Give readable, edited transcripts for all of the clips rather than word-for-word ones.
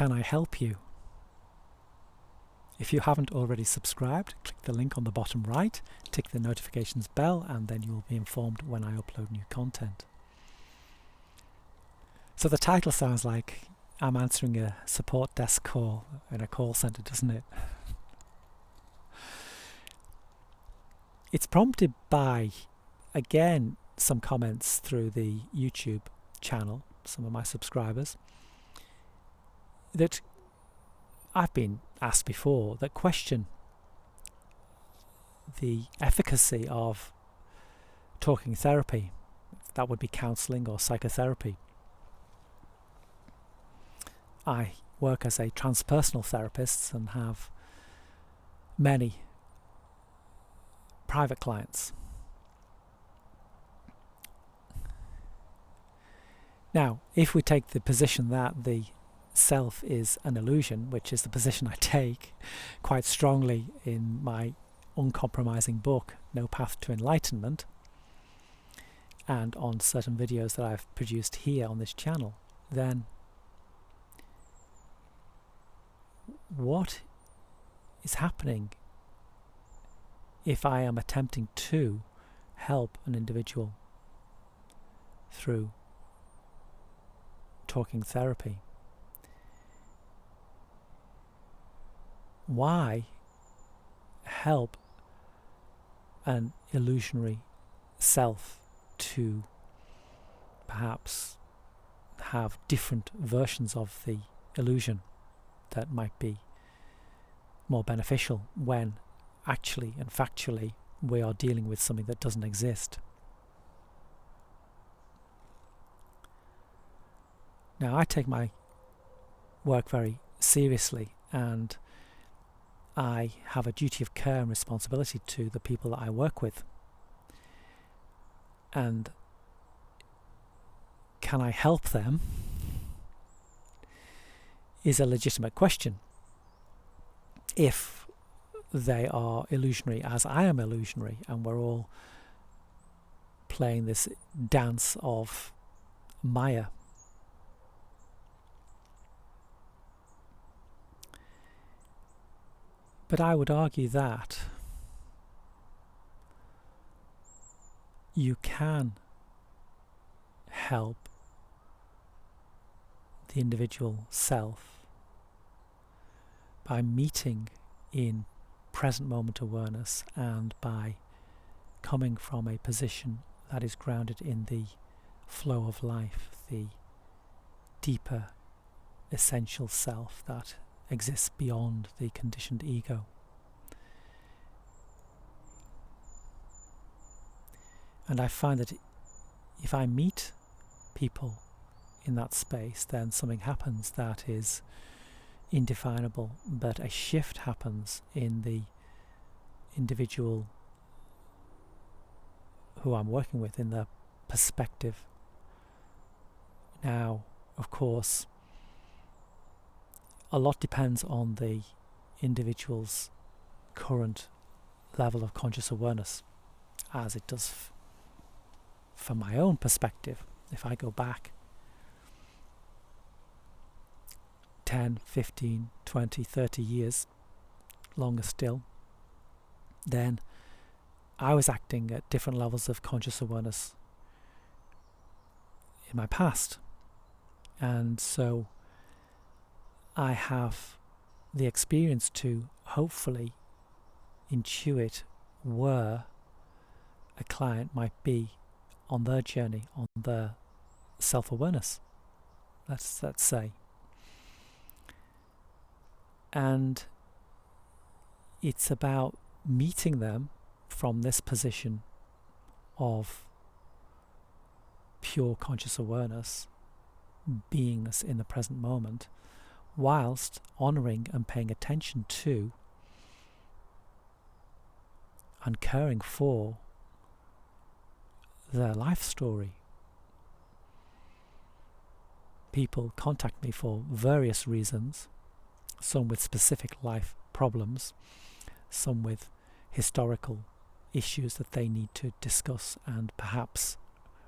can I help you? If you haven't already subscribed, click the link on the bottom right, tick the notifications bell, and then you will be informed when I upload new content. So the title sounds like I'm answering a support desk call in a call center, doesn't it? It's prompted by, again, some comments through the YouTube channel, some of my subscribers, that I've been asked before that question the efficacy of talking therapy. That would be counselling or psychotherapy. I work as a transpersonal therapist and have many private clients. Now, if we take the position that the self is an illusion, which is the position I take quite strongly in my uncompromising book, No Path to Enlightenment, and on certain videos that I've produced here on this channel, then what is happening if I am attempting to help an individual through talking therapy? Why help an illusionary self to perhaps have different versions of the illusion that might be more beneficial when actually and factually we are dealing with something that doesn't exist? Now, I take my work very seriously, and I have a duty of care and responsibility to the people that I work with. And can I help them is a legitimate question. If they are illusionary as I am illusionary, and we're all playing this dance of Maya. But I would argue that you can help the individual self by meeting in present moment awareness and by coming from a position that is grounded in the flow of life, the deeper essential self that exists beyond the conditioned ego. And I find that if I meet people in that space, then something happens that is indefinable, but a shift happens in the individual who I'm working with, in their perspective. Now, of course, a lot depends on the individual's current level of conscious awareness, as it does from my own perspective. If I go back 10, 15, 20, 30 years, longer still, then I was acting at different levels of conscious awareness in my past. And so I have the experience to hopefully intuit where a client might be on their journey, on their self-awareness, let's say. And it's about meeting them from this position of pure conscious awareness, beingness in the present moment, whilst honouring and paying attention to and caring for their life story. People contact me for various reasons, some with specific life problems, some with historical issues that they need to discuss and perhaps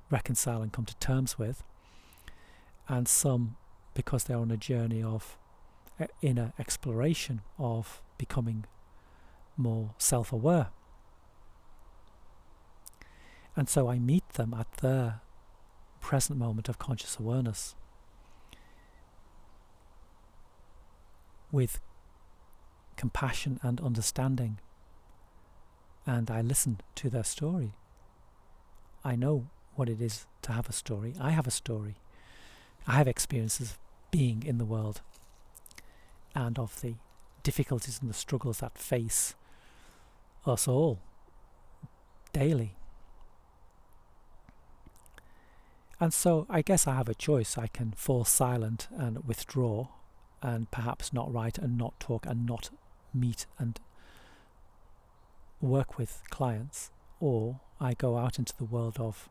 reconcile and come to terms with, and some because they're on a journey of inner exploration of becoming more self-aware. And so I meet them at their present moment of conscious awareness with compassion and understanding, and I listen to their story. I know what it is to have a story. I have a story. I have experiences of being in the world and of the difficulties and the struggles that face us all daily. And so I guess I have a choice. I can fall silent and withdraw and perhaps not write and not talk and not meet and work with clients, or I go out into the world of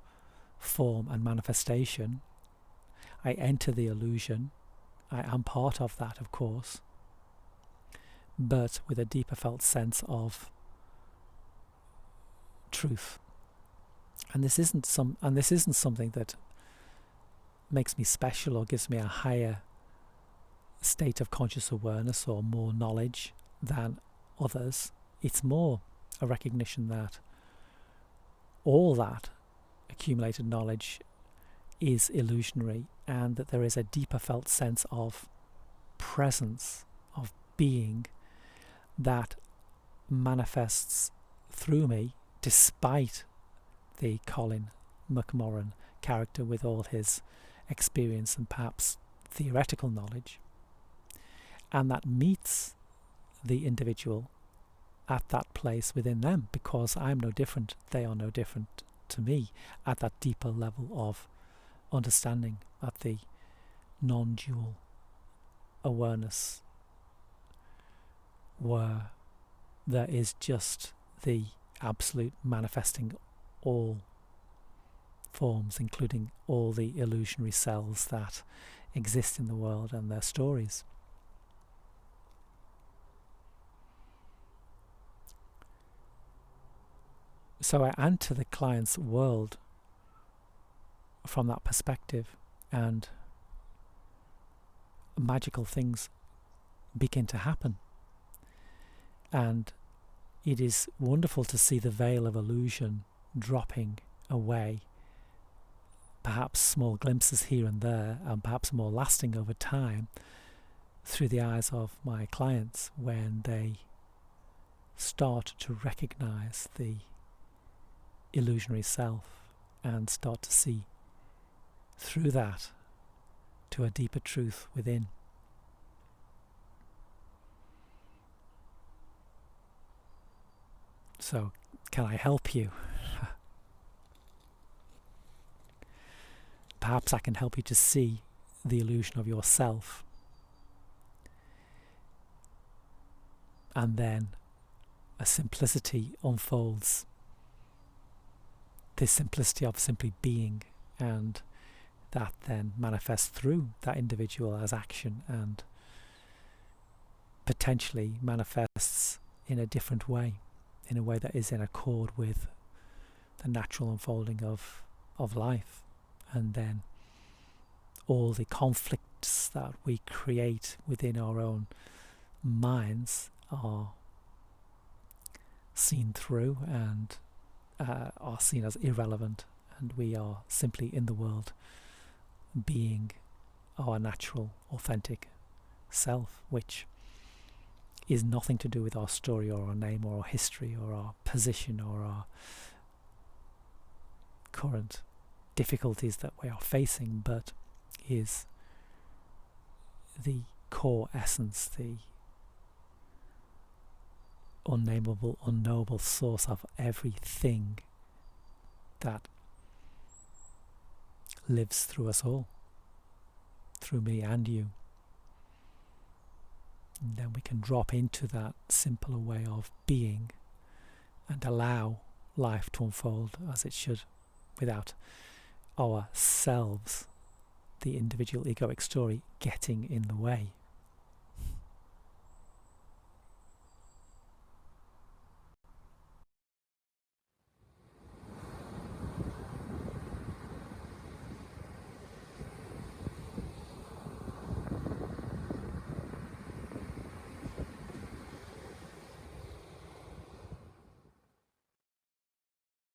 form and manifestation. I enter the illusion. I am part of that, of course, but with a deeper felt sense of truth. And this isn't something that makes me special or gives me a higher state of conscious awareness or more knowledge than others. It's more a recognition that all that accumulated knowledge is illusionary, and that there is a deeper felt sense of presence, of being, that manifests through me despite the Colin McMorran character with all his experience and perhaps theoretical knowledge, and that meets the individual at that place within them, because I'm no different, they are no different to me, at that deeper level of understanding, at the non-dual awareness, where there is just the absolute manifesting all forms, including all the illusionary selves that exist in the world and their stories. So I enter the client's world from that perspective, and magical things begin to happen. And it is wonderful to see the veil of illusion dropping away, perhaps small glimpses here and there, and perhaps more lasting over time, through the eyes of my clients when they start to recognize the illusionary self and start to see through that to a deeper truth within. So, can I help you? Perhaps I can help you to see the illusion of yourself, and then a simplicity unfolds. This simplicity of simply being, and that then manifests through that individual as action, and potentially manifests in a different way, in a way that is in accord with the natural unfolding of life. And then all the conflicts that we create within our own minds are seen through and are seen as irrelevant, and we are simply in the world being our natural, authentic self, which is nothing to do with our story or our name or our history or our position or our current difficulties that we are facing, but is the core essence, the unnameable, unknowable source of everything that lives through us all, through me and you. And then we can drop into that simpler way of being and allow life to unfold as it should, without ourselves, the individual egoic story, getting in the way.